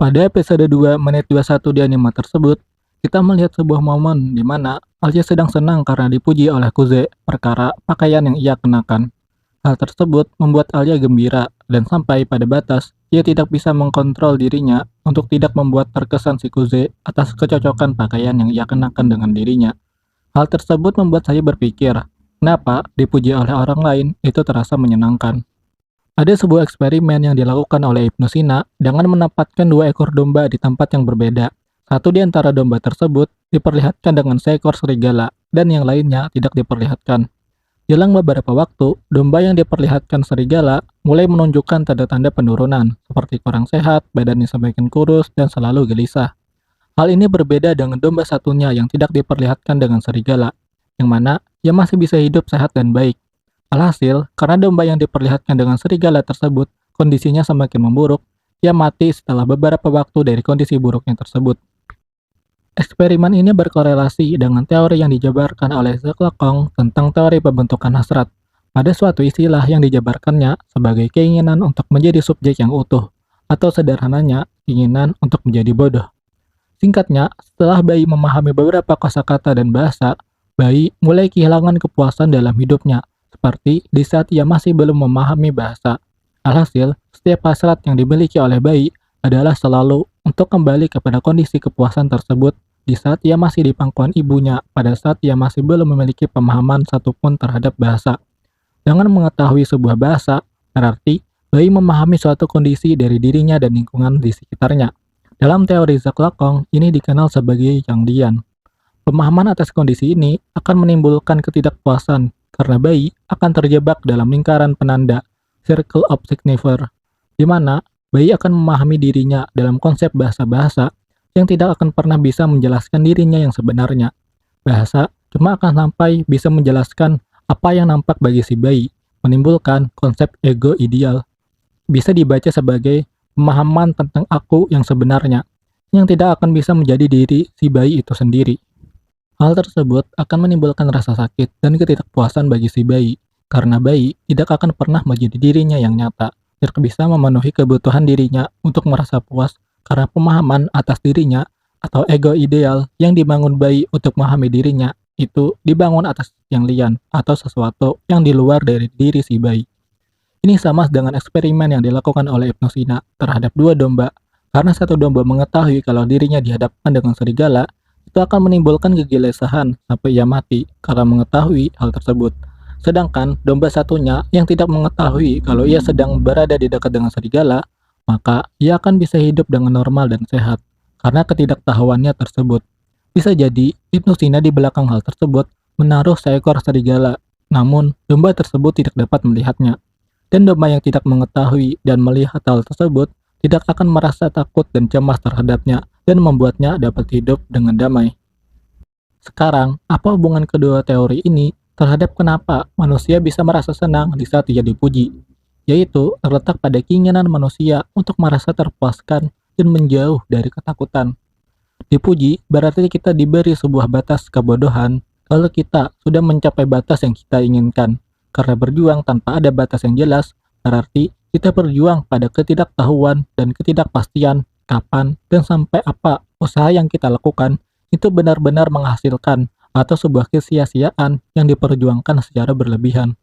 Pada episode 2 menit 21 di anime tersebut, kita melihat sebuah momen di mana Alia sedang senang karena dipuji oleh Kuze perkara pakaian yang ia kenakan. Hal tersebut membuat Alia gembira dan sampai pada batas ia tidak bisa mengkontrol dirinya untuk tidak membuat terkesan si Kuze atas kecocokan pakaian yang ia kenakan dengan dirinya. Hal tersebut membuat saya berpikir, kenapa dipuji oleh orang lain itu terasa menyenangkan. Ada sebuah eksperimen yang dilakukan oleh Ibnu Sina dengan menempatkan dua ekor domba di tempat yang berbeda. Satu di antara domba tersebut diperlihatkan dengan seekor serigala, dan yang lainnya tidak diperlihatkan. Jelang beberapa waktu, domba yang diperlihatkan serigala mulai menunjukkan tanda-tanda penurunan, seperti kurang sehat, badannya semakin kurus, dan selalu gelisah. Hal ini berbeda dengan domba satunya yang tidak diperlihatkan dengan serigala, yang mana ia masih bisa hidup sehat dan baik. Alhasil, karena domba yang diperlihatkan dengan serigala tersebut kondisinya semakin memburuk, ia mati setelah beberapa waktu dari kondisi buruknya tersebut. Eksperimen ini berkorelasi dengan teori yang dijabarkan oleh Zhang tentang teori pembentukan hasrat. Pada suatu istilah yang dijabarkannya sebagai keinginan untuk menjadi subjek yang utuh, atau sederhananya, keinginan untuk menjadi bodoh. Singkatnya, setelah bayi memahami beberapa kosakata dan bahasa, bayi mulai kehilangan kepuasan dalam hidupnya, seperti di saat ia masih belum memahami bahasa. Alhasil, setiap hasrat yang dimiliki oleh bayi adalah selalu untuk kembali kepada kondisi kepuasan tersebut di saat ia masih di pangkuan ibunya pada saat ia masih belum memiliki pemahaman satupun terhadap bahasa. Dengan mengetahui sebuah bahasa, berarti bayi memahami suatu kondisi dari dirinya dan lingkungan di sekitarnya. Dalam teori Zhang, ini dikenal sebagai Yangdian. Pemahaman atas kondisi ini akan menimbulkan ketidakpuasan karena bayi akan terjebak dalam lingkaran penanda, circle of signifier, di mana bayi akan memahami dirinya dalam konsep bahasa-bahasa yang tidak akan pernah bisa menjelaskan dirinya yang sebenarnya. Bahasa cuma akan sampai bisa menjelaskan apa yang nampak bagi si bayi, menimbulkan konsep ego ideal. Bisa dibaca sebagai pemahaman tentang aku yang sebenarnya, yang tidak akan bisa menjadi diri si bayi itu sendiri. Hal tersebut akan menimbulkan rasa sakit dan ketidakpuasan bagi si bayi, karena bayi tidak akan pernah menjadi dirinya yang nyata, tidak bisa memenuhi kebutuhan dirinya untuk merasa puas karena pemahaman atas dirinya atau ego ideal yang dibangun bayi untuk memahami dirinya itu dibangun atas yang lian atau sesuatu yang di luar dari diri si bayi. Ini sama dengan eksperimen yang dilakukan oleh Ibnu Sina terhadap dua domba, karena satu domba mengetahui kalau dirinya dihadapkan dengan serigala, itu akan menimbulkan kegelisahan sampai ia mati karena mengetahui hal tersebut. Sedangkan domba satunya yang tidak mengetahui kalau ia sedang berada di dekat dengan serigala, maka ia akan bisa hidup dengan normal dan sehat karena ketidaktahuannya tersebut. Bisa jadi Ibnu Sina di belakang hal tersebut menaruh seekor serigala, namun domba tersebut tidak dapat melihatnya. Dan domba yang tidak mengetahui dan melihat hal tersebut tidak akan merasa takut dan cemas terhadapnya dan membuatnya dapat hidup dengan damai. Sekarang, apa hubungan kedua teori ini terhadap kenapa manusia bisa merasa senang di saat ia dipuji? Yaitu terletak pada keinginan manusia untuk merasa terpuaskan dan menjauh dari ketakutan. Dipuji berarti kita diberi sebuah batas kebodohan kalau kita sudah mencapai batas yang kita inginkan. Karena berjuang tanpa ada batas yang jelas, berarti kita berjuang pada ketidaktahuan dan ketidakpastian kapan dan sampai apa usaha yang kita lakukan itu benar-benar menghasilkan atau sebuah kesia-siaan yang diperjuangkan secara berlebihan.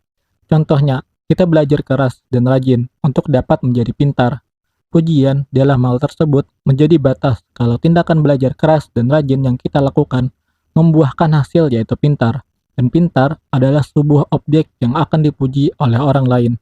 Contohnya, kita belajar keras dan rajin untuk dapat menjadi pintar. Pujian dalam hal tersebut menjadi batas kalau tindakan belajar keras dan rajin yang kita lakukan membuahkan hasil yaitu pintar. Dan pintar adalah sebuah objek yang akan dipuji oleh orang lain.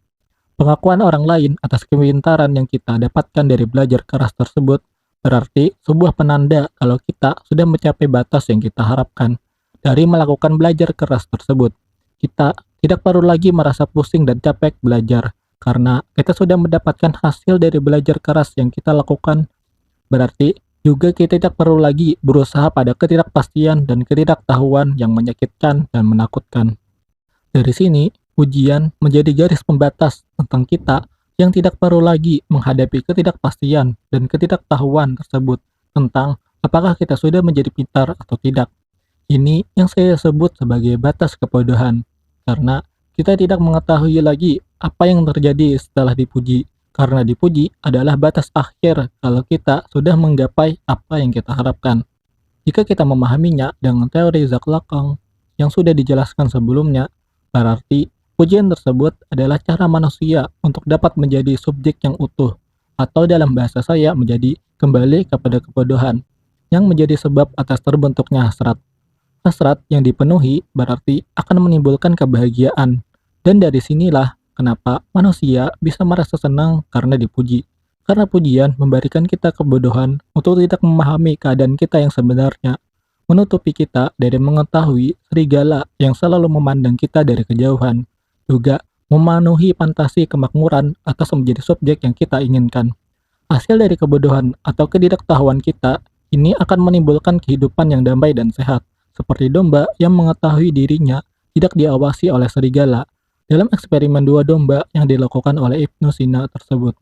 Pengakuan orang lain atas kepintaran yang kita dapatkan dari belajar keras tersebut berarti sebuah penanda kalau kita sudah mencapai batas yang kita harapkan dari melakukan belajar keras tersebut. Kita tidak perlu lagi merasa pusing dan capek belajar karena kita sudah mendapatkan hasil dari belajar keras yang kita lakukan. Berarti juga kita tidak perlu lagi berusaha pada ketidakpastian dan ketidaktahuan yang menyakitkan dan menakutkan. Dari sini, ujian menjadi garis pembatas tentang kita yang tidak perlu lagi menghadapi ketidakpastian dan ketidaktahuan tersebut tentang apakah kita sudah menjadi pintar atau tidak. Ini yang saya sebut sebagai batas kebodohan, karena kita tidak mengetahui lagi apa yang terjadi setelah dipuji, karena dipuji adalah batas akhir kalau kita sudah menggapai apa yang kita harapkan. Jika kita memahaminya dengan teori Jacques Lacan yang sudah dijelaskan sebelumnya, berarti pujian tersebut adalah cara manusia untuk dapat menjadi subjek yang utuh, atau dalam bahasa saya menjadi kembali kepada kebodohan, yang menjadi sebab atas terbentuknya hasrat. Hasrat yang dipenuhi berarti akan menimbulkan kebahagiaan, dan dari sinilah kenapa manusia bisa merasa senang karena dipuji. Karena pujian memberikan kita kebodohan untuk tidak memahami keadaan kita yang sebenarnya, menutupi kita dari mengetahui serigala yang selalu memandang kita dari kejauhan, juga memenuhi fantasi kemakmuran atas menjadi subjek yang kita inginkan. Hasil dari kebodohan atau ketidaktahuan kita ini akan menimbulkan kehidupan yang damai dan sehat, seperti domba yang mengetahui dirinya tidak diawasi oleh serigala dalam eksperimen dua domba yang dilakukan oleh Ibnu Sina tersebut.